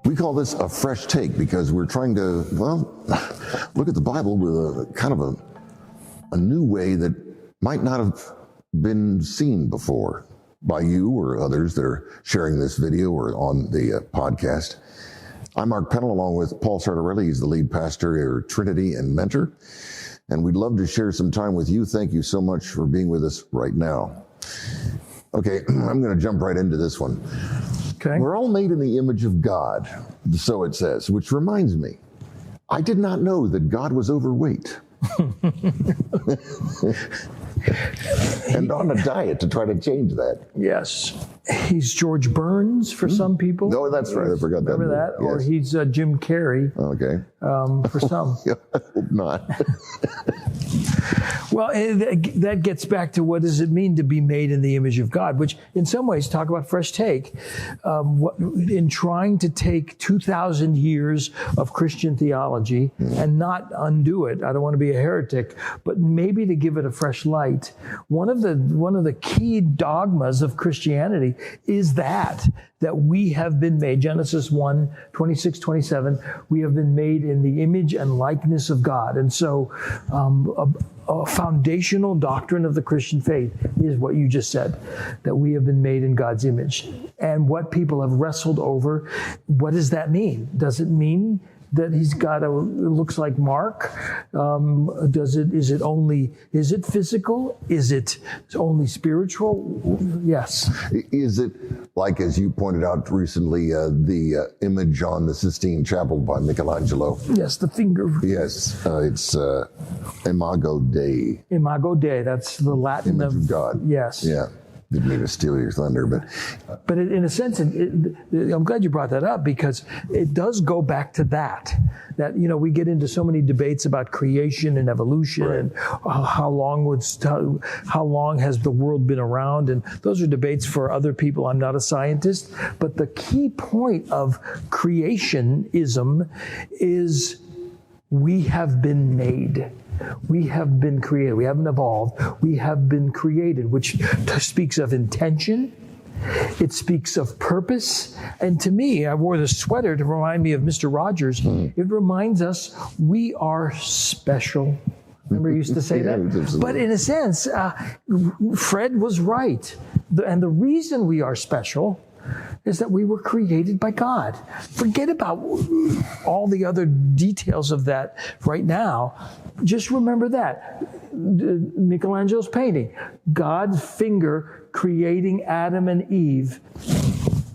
We call this a fresh take because we're trying to, well, look at the Bible with a kind of a new way that might not have been seen before by you or others that are sharing this video or on the podcast. I'm Mark Pennell, along with Paul Sartorelli. He's the lead pastor at Trinity and mentor, and we'd love to share some time with you. Thank you so much for being with us right now. Okay, I'm going to jump right into this one. Okay. We're all made in the image of God, so it says, which reminds me, I did not know that God was overweight. And on a diet to try to change that. Yes. He's George Burns for some people. No, that's right. I forgot that. Remember that? Yes. Or he's Jim Carrey. Okay. For some. I hope not. Well, that gets back to what does it mean to be made in the image of God, which in some ways, talk about fresh take, in trying to take 2,000 years of Christian theology and not undo it. I don't want to be a heretic, but maybe to give it a fresh light. One of the key dogmas of Christianity is that we have been made, Genesis 1, 26, 27, we have been made in the image and likeness of God. And so a foundational doctrine of the Christian faith is what you just said, that we have been made in God's image. And what people have wrestled over, what does that mean? Does it mean that he's got it looks like Mark? Is it physical? Is it only spiritual? Yes. Is it like, as you pointed out recently, the image on the Sistine Chapel by Michelangelo? Yes, the finger. Yes, it's Imago Dei. Imago Dei, that's the Latin image of God. Yes. Yeah. Didn't mean to steal your thunder, but in a sense, I'm glad you brought that up because it does go back to that we get into so many debates about creation and evolution, right, and how long has the world been around, and those are debates for other people. I'm not a scientist, but the key point of creationism is we have been made. We have been created. We haven't evolved. We have been created, which speaks of intention. It speaks of purpose. And to me, I wore this sweater to remind me of Mr. Rogers. It reminds us we are special. Remember, he used to say that? But in a sense, Fred was right. And the reason we are special is that we were created by God. Forget about all the other details of that right now. Just remember that. Michelangelo's painting, God's finger creating Adam and Eve.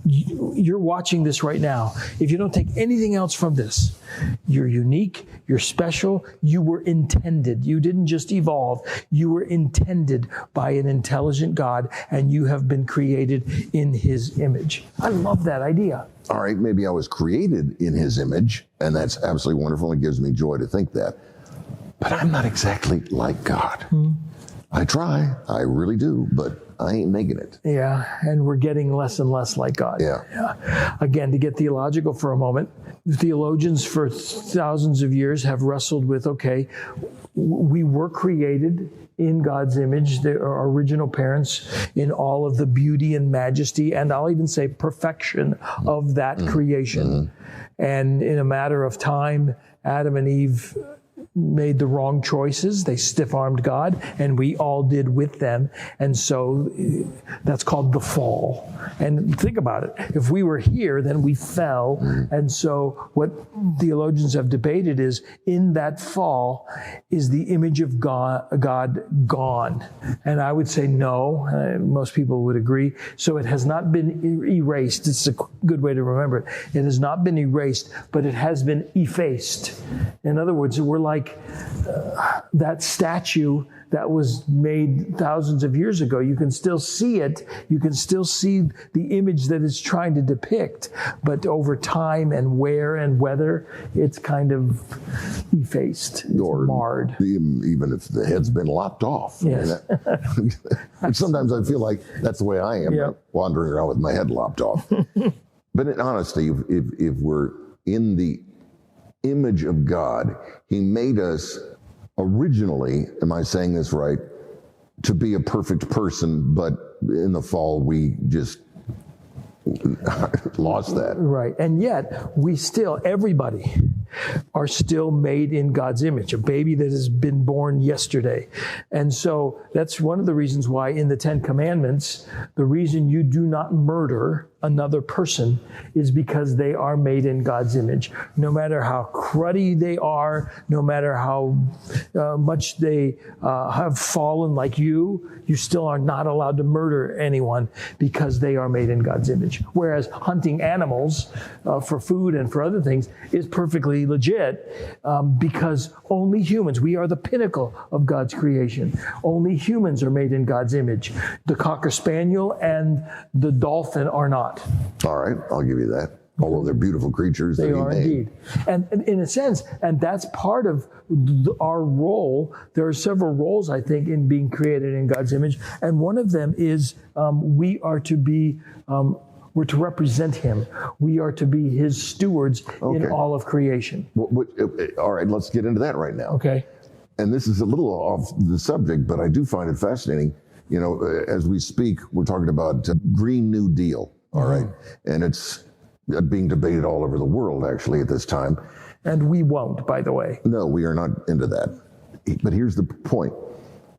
You're watching this right now. If you don't take anything else from this, you're unique, you're special, you were intended. You didn't just evolve. You were intended by an intelligent God, and you have been created in His image. I love that idea. All right, maybe I was created in His image, and that's absolutely wonderful. It gives me joy to think that. But I'm not exactly like God. I try, I really do, but I ain't making it. Yeah, and we're getting less and less like God. Yeah. Again, to get theological for a moment, theologians for thousands of years have wrestled with, okay, we were created in God's image, our original parents, in all of the beauty and majesty, and I'll even say perfection of that creation. And in a matter of time, Adam and Eve made the wrong choices. They stiff-armed God, and we all did with them. And so that's called the fall. And think about it. If we were here, then we fell. And so what theologians have debated is, in that fall, is the image of God gone? And I would say no. Most people would agree. So it has not been erased. It's a good way to remember it. It has not been erased, but it has been effaced. In other words, we're like that statue that was made thousands of years ago. You can still see it. You can still see the image that it's trying to depict. But over time and wear and weather, it's kind of effaced, or marred. Even if the head's been lopped off. Yes. Sometimes I feel like that's the way I am, yep, wandering around with my head lopped off. But in honesty, if we're in the image of God, He made us originally, am I saying this right, to be a perfect person, but in the fall we lost that. Right. And yet, everybody are still made in God's image, a baby that has been born yesterday. And so that's one of the reasons why in the Ten Commandments, the reason you do not murder another person is because they are made in God's image. No matter how cruddy they are, no matter how much they have fallen like you still are not allowed to murder anyone because they are made in God's image. Whereas hunting animals for food and for other things is perfectly legit because only humans, we are the pinnacle of God's creation. Only humans are made in God's image. The Cocker Spaniel and the dolphin are not. All right, I'll give you that. Although they're beautiful creatures. They are indeed. And in a sense, and that's part of our role. There are several roles, I think, in being created in God's image. And one of them is we are to be, we're to represent Him. We are to be His stewards in all of creation. All right, let's get into that right now. Okay. And this is a little off the subject, but I do find it fascinating. You know, as we speak, we're talking about Green New Deal. All right. And it's being debated all over the world, actually, at this time. And we won't, by the way. No, we are not into that. But here's the point.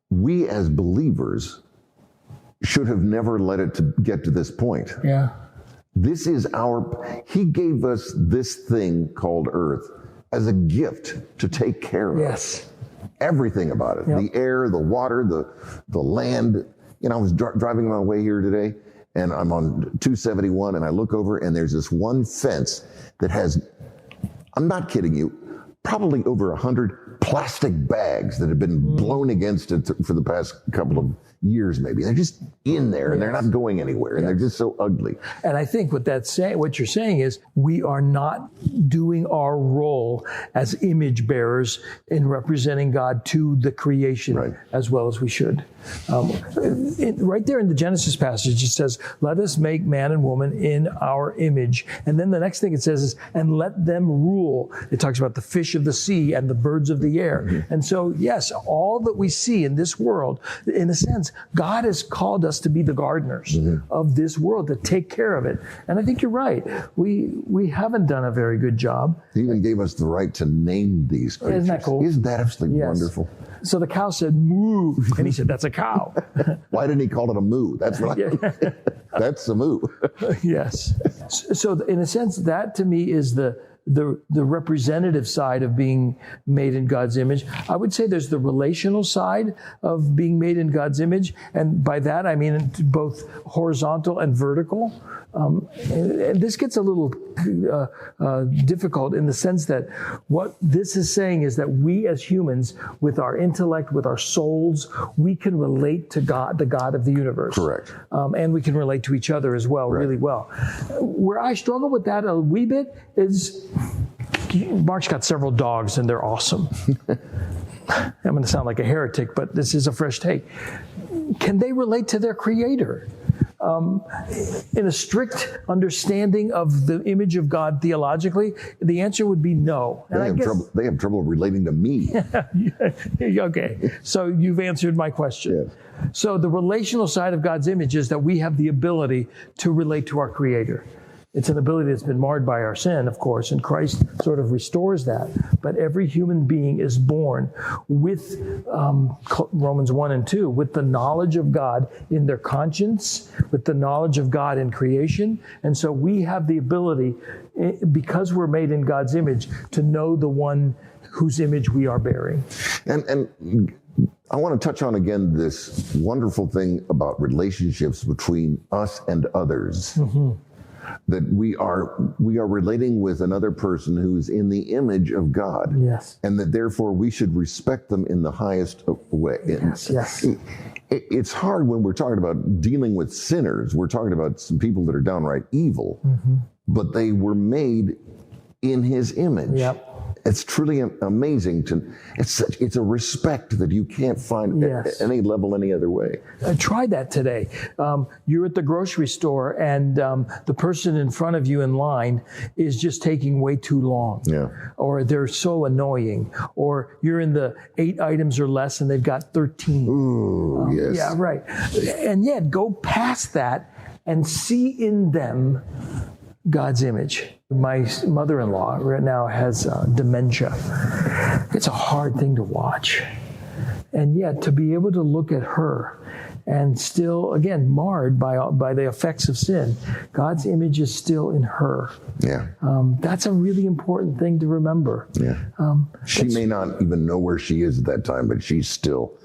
We as believers should have never let it get to this point. Yeah. This is He gave us this thing called Earth as a gift to take care of. Yes. Everything about it. Yep. The air, the water, the land. You know, I was driving my way here today, and I'm on 271, and I look over, and there's this one fence that has, I'm not kidding you, probably over 100 plastic bags that have been blown against it for the past couple of years, maybe. They're just in there, and they're not going anywhere, and they're just so ugly. And I think what you're saying is we are not doing our role as image bearers in representing God to the creation as well as we should. Right there in the Genesis passage, it says, let us make man and woman in our image. And then the next thing it says is, and let them rule. It talks about the fish of the sea and the birds of the air. Mm-hmm. And so, yes, all that we see in this world, in a sense, God has called us to be the gardeners of this world, to take care of it. And I think you're right. We haven't done a very good job. He even gave us the right to name these creatures. Isn't that cool? Isn't that absolutely wonderful? So the cow said, moo. And he said, that's a cow. Why didn't he call it a moo? That's what that's a moo. Yes. So in a sense, that to me is the representative side of being made in God's image. I would say there's the relational side of being made in God's image. And by that, I mean both horizontal and vertical. And this gets a little difficult in the sense that what this is saying is that we as humans, with our intellect, with our souls, we can relate to God, the God of the universe. Correct. And we can relate to each other as well, really well. Where I struggle with that a wee bit is Mark's got several dogs and they're awesome. I'm going to sound like a heretic, but this is a fresh take. Can they relate to their creator? In a strict understanding of the image of God theologically, the answer would be no. And they have trouble relating to me. Okay, so you've answered my question. Yes. So the relational side of God's image is that we have the ability to relate to our Creator. It's an ability that's been marred by our sin, of course, and Christ sort of restores that. But every human being is born with Romans 1 and 2, with the knowledge of God in their conscience, with the knowledge of God in creation. And so we have the ability, because we're made in God's image, to know the one whose image we are bearing. And I want to touch on again this wonderful thing about relationships between us and others. Mm-hmm. That we are relating with another person who is in the image of God. Yes. And that therefore we should respect them in the highest way. Yes. It's hard when we're talking about dealing with sinners. We're talking about some people that are downright evil, but they were made in His image. Yep. It's truly amazing. It's a respect that you can't find at any level any other way. Try that today. You're at the grocery store and the person in front of you in line is just taking way too long. Yeah. Or they're so annoying. Or you're in the 8 items or less and they've got 13. Ooh, yes. Yeah, right. And yet go past that and see in them God's image. My mother-in-law right now has dementia. It's a hard thing to watch. And yet to be able to look at her and still, again, marred by the effects of sin, God's image is still in her. Yeah. That's a really important thing to remember. Yeah. She may not even know where she is at that time, but she's still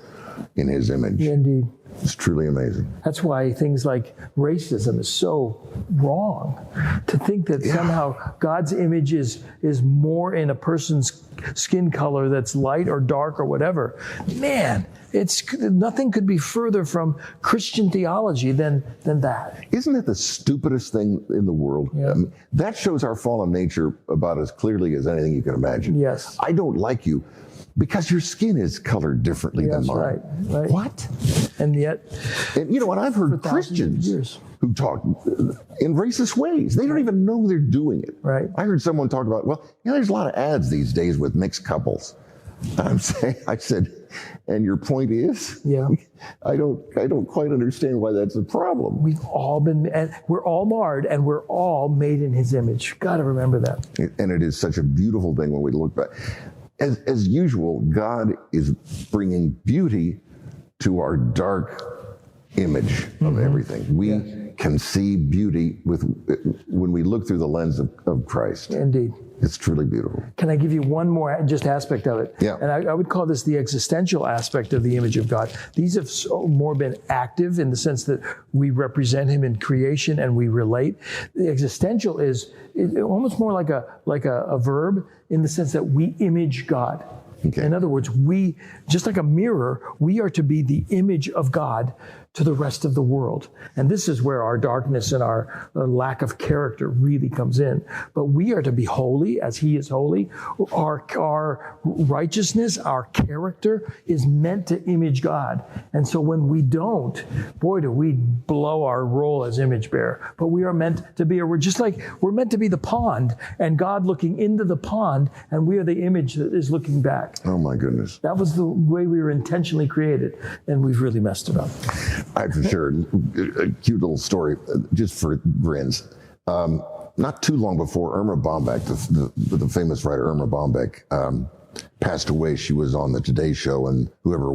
in his image. Yeah, indeed. It's truly amazing. That's why things like racism is so wrong. To think that somehow God's image is more in a person's skin color that's light or dark or whatever. Man, nothing could be further from Christian theology than that. Isn't that the stupidest thing in the world? Yeah. I mean, that shows our fallen nature about as clearly as anything you can imagine. Yes. I don't like you because your skin is colored differently than mine. Right. What? And yet, And you know what? I've heard Christians who talk in racist ways. They don't even know they're doing it. Right. I heard someone talk about, well, there's a lot of ads these days with mixed couples. I said, and your point is? Yeah. I don't quite understand why that's a problem. we've all been, and we're all marred, and we're all made in His image. Got to remember that. And it is such a beautiful thing when we look back. As usual, God is bringing beauty to our dark image of everything. We can see beauty when we look through the lens of Christ. Indeed. It's truly beautiful. Can I give you one more just aspect of it? Yeah. And I would call this the existential aspect of the image of God. These have more been active in the sense that we represent Him in creation and we relate. The existential is almost more like a verb in the sense that we image God. Okay. In other words, we, just like a mirror, we are to be the image of God to the rest of the world. And this is where our darkness and our lack of character really comes in. But we are to be holy as He is holy. Our righteousness, our character is meant to image God. And so when we don't, boy, do we blow our role as image bearer. But we are meant to be, we're meant to be the pond, and God looking into the pond, and we are the image that is looking back. Oh my goodness. That was the way we were intentionally created, and we've really messed it up. For sure. A cute little story, just for grins. Not too long before Irma Bombeck, the famous writer Irma Bombeck, passed away, she was on the Today Show, and whoever it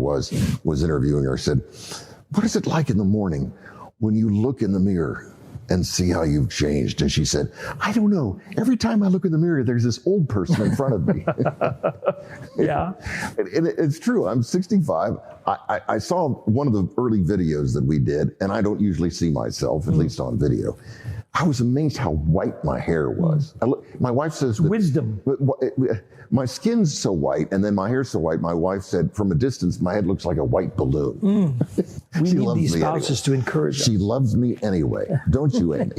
was interviewing her, said, "What is it like in the morning when you look in the mirror and see how you've changed?" And she said, "I don't know. Every time I look in the mirror, there's this old person in front of me." Yeah. And it's true. I'm 65. I saw one of the early videos that we did, and I don't usually see myself, at least on video. I was amazed how white my hair was. My wife says that Wisdom. my skin's so white, and then my hair's so white. My wife said, from a distance, my head looks like a white balloon. We She need loves these me spouses to encourage us. She loves me anyway. Don't you, Amy?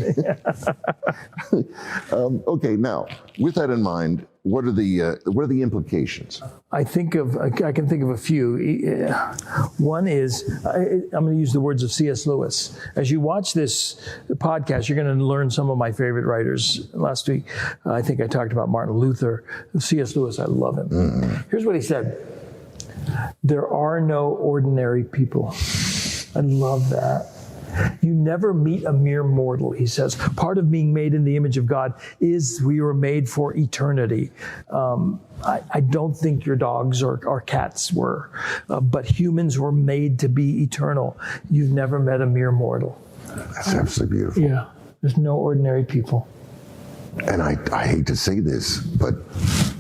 Okay, now, with that in mind, what are the implications? I can think of a few. One is, I'm going to use the words of C.S. Lewis. As you watch this podcast, you're going to learn some of my favorite writers. Last week, I think I talked about Martin Luther. C.S. Lewis, I love him. Here's what he said. There are no ordinary people. I love that. You never meet a mere mortal, he says. Part of being made in the image of God is we were made for eternity. I don't think your dogs or cats were, but humans were made to be eternal. You've never met a mere mortal. That's absolutely beautiful. Yeah, there's no ordinary people. And I hate to say this, but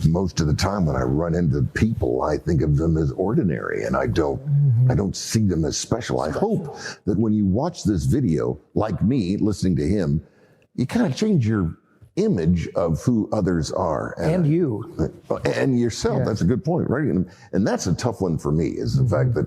most of the time when I run into people, I think of them as ordinary, and I don't see them as special. I hope that when you watch this video, like me, listening to him, you kind of change your image of who others are. And you. And yourself. Yeah. That's a good point, right? And that's a tough one for me, is the fact that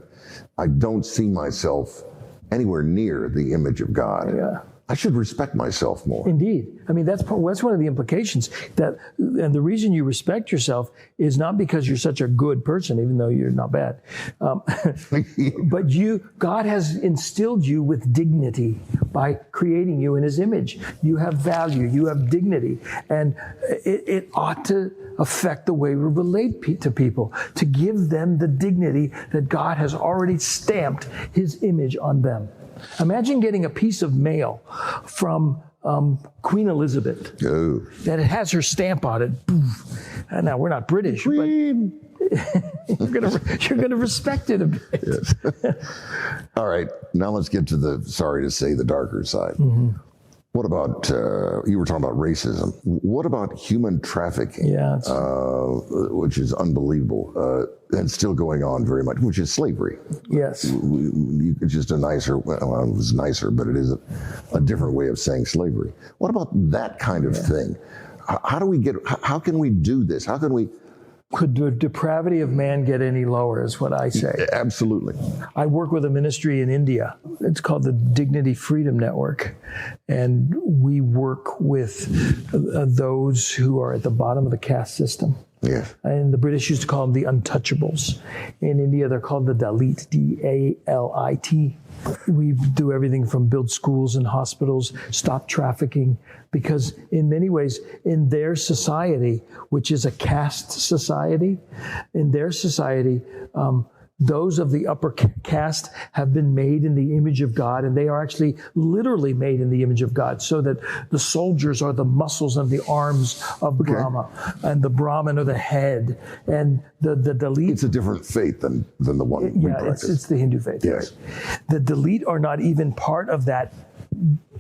I don't see myself anywhere near the image of God. Yeah. I should respect myself more. Indeed. I mean, that's one of the implications. And the reason you respect yourself is not because you're such a good person, even though you're not bad. But God has instilled you with dignity by creating you in His image. You have value. You have dignity. And it ought to affect the way we relate to people, to give them the dignity that God has already stamped His image on them. Imagine getting a piece of mail from Queen Elizabeth Oh. that it has her stamp on it. And now, we're not British, but you're gonna respect it a bit. Yes. All right, now let's get to the darker side. What about, you were talking about racism. What about human trafficking? Yeah, which is unbelievable and still going on very much, which is slavery. yes. It's just a nicer, well, it was nicer, but it is a different way of saying slavery. What about that kind of thing? How can we do this? How can we? Could the depravity of man get any lower, is what I say. Absolutely. I work with a ministry in India. It's called the Dignity Freedom Network. And we work with those who are at the bottom of the caste system. Yeah. And the British used to call them the untouchables. In India, they're called the Dalit, D-A-L-I-T. We do everything from build schools and hospitals, stop trafficking, because in many ways, in their society, which is a caste society, in their society, those of the upper caste have been made in the image of God, and they are actually literally made in the image of God, so that the soldiers are the muscles and the arms of Brahma, and the Brahmin are the head, and the Dalit. It's a different faith than the one we practice. It's the Hindu faith. Yes. Right? The Dalit are not even part of that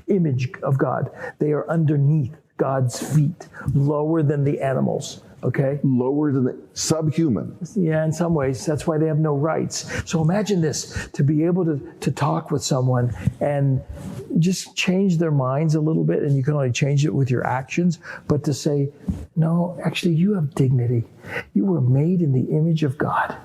image of God. They are underneath God's feet, lower than the animals. Okay? Lower than the subhuman. Yeah, in some ways. That's why they have no rights. So imagine this, to be able to talk with someone and just change their minds a little bit, and you can only change it with your actions, but to say, no, actually you have dignity. You were made in the image of God.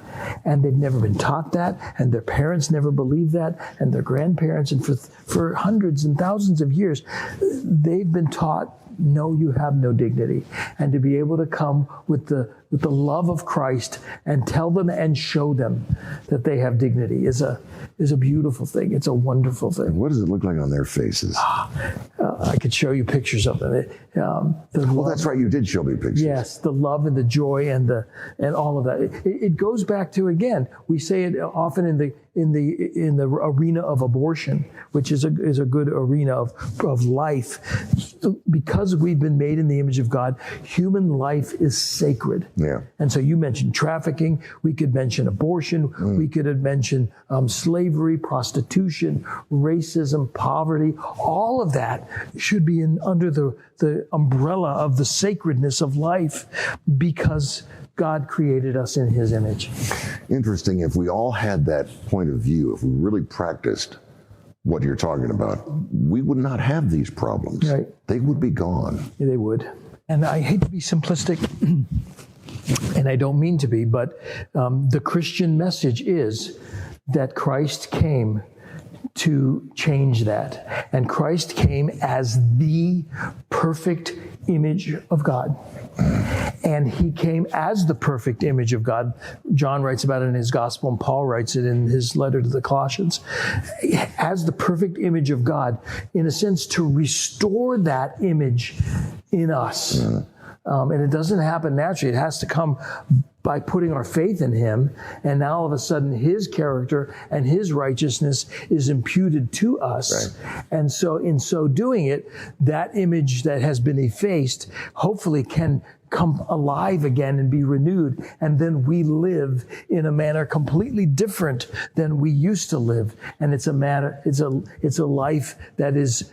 And they've never been taught that, and their parents never believed that, and their grandparents, and for hundreds and thousands of years, they've been taught, no, you have no dignity. And to be able to come with the love of Christ and tell them and show them that they have dignity is a beautiful thing. It's a wonderful thing. What does it look like on their faces? I could show you pictures of them. Well, that's right. You did show me pictures. Yes, the love and the joy and all of that. It goes back to, again, we say it often in the arena of abortion, which is a good arena of life. Because we've been made in the image of God, human life is sacred. Yeah. And so you mentioned trafficking. We could mention abortion. We could have mentioned slavery, prostitution, racism, poverty. All of that should be under the umbrella of the sacredness of life, because God created us in His image. Interesting. If we all had that point of view, if we really practiced what you're talking about, we would not have these problems. Right. They would be gone. Yeah, they would. And I hate to be simplistic, and I don't mean to be, but the Christian message is that Christ came to change that. And Christ came as the perfect image of God. And He came as the perfect image of God. John writes about it in his gospel, and Paul writes it in his letter to the Colossians. As the perfect image of God, in a sense, to restore that image in us. And it doesn't happen naturally. It has to come by putting our faith in Him, and now all of a sudden His character and His righteousness is imputed to us. Right. And so in so doing it, that image that has been effaced hopefully can come alive again and be renewed, and then we live in a manner completely different than we used to live. And it's a life that is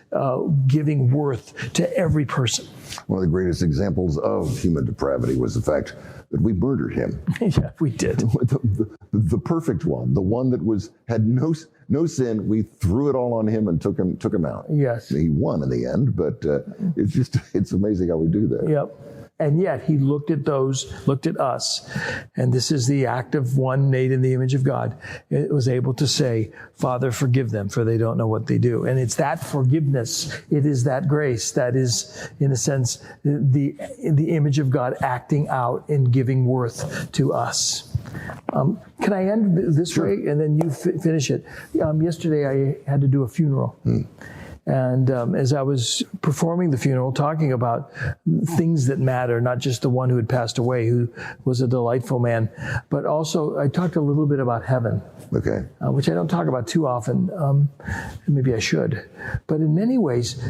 giving worth to every person. One of the greatest examples of human depravity was the fact that we murdered Him. Yeah, we did. The perfect one, the one that had no sin. We threw it all on Him and took him out. Yes. He won in the end, but it's amazing how we do that. Yep. And yet He looked at us, and this is the act of one made in the image of God. It was able to say, Father, forgive them, for they don't know what they do. And it's that forgiveness, it is that grace that is, in a sense, the image of God acting out and giving worth to us. Can I end this way, and then you finish it? Yesterday I had to do a funeral. And as I was performing the funeral, talking about things that matter, not just the one who had passed away, who was a delightful man, but also I talked a little bit about heaven, Okay. which I don't talk about too often. Maybe I should. But in many ways,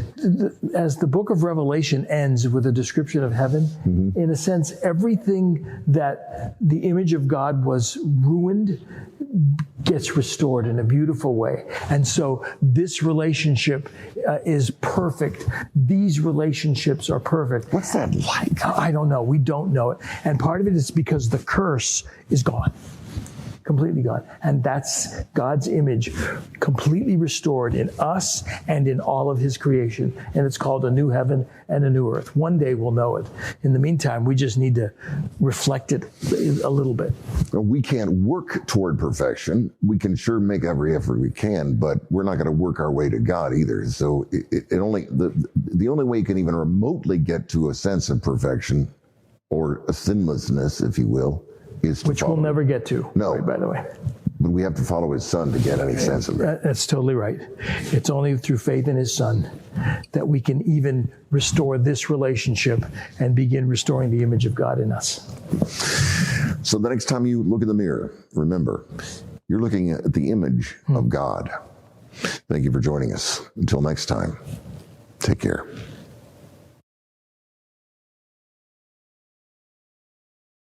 as the book of Revelation ends with a description of heaven, in a sense, everything that the image of God was ruined gets restored in a beautiful way. And so this relationship is perfect. These relationships are perfect. What's that like? I don't know. We don't know it. And part of it is because the curse is gone. Completely gone. And that's God's image completely restored in us and in all of his creation. And it's called a new heaven and a new earth. One day we'll know it. In the meantime, we just need to reflect it a little bit. We can't work toward perfection. We can sure make every effort we can, but we're not going to work our way to God either. So the only way you can even remotely get to a sense of perfection, or a sinlessness, if you will, is to which we'll never get to. No. Right, by the way. But we have to follow his son to get any sense of it. That's totally right. It's only through faith in his son that we can even restore this relationship and begin restoring the image of God in us. So the next time you look in the mirror, remember, you're looking at the image of God. Thank you for joining us. Until next time, take care.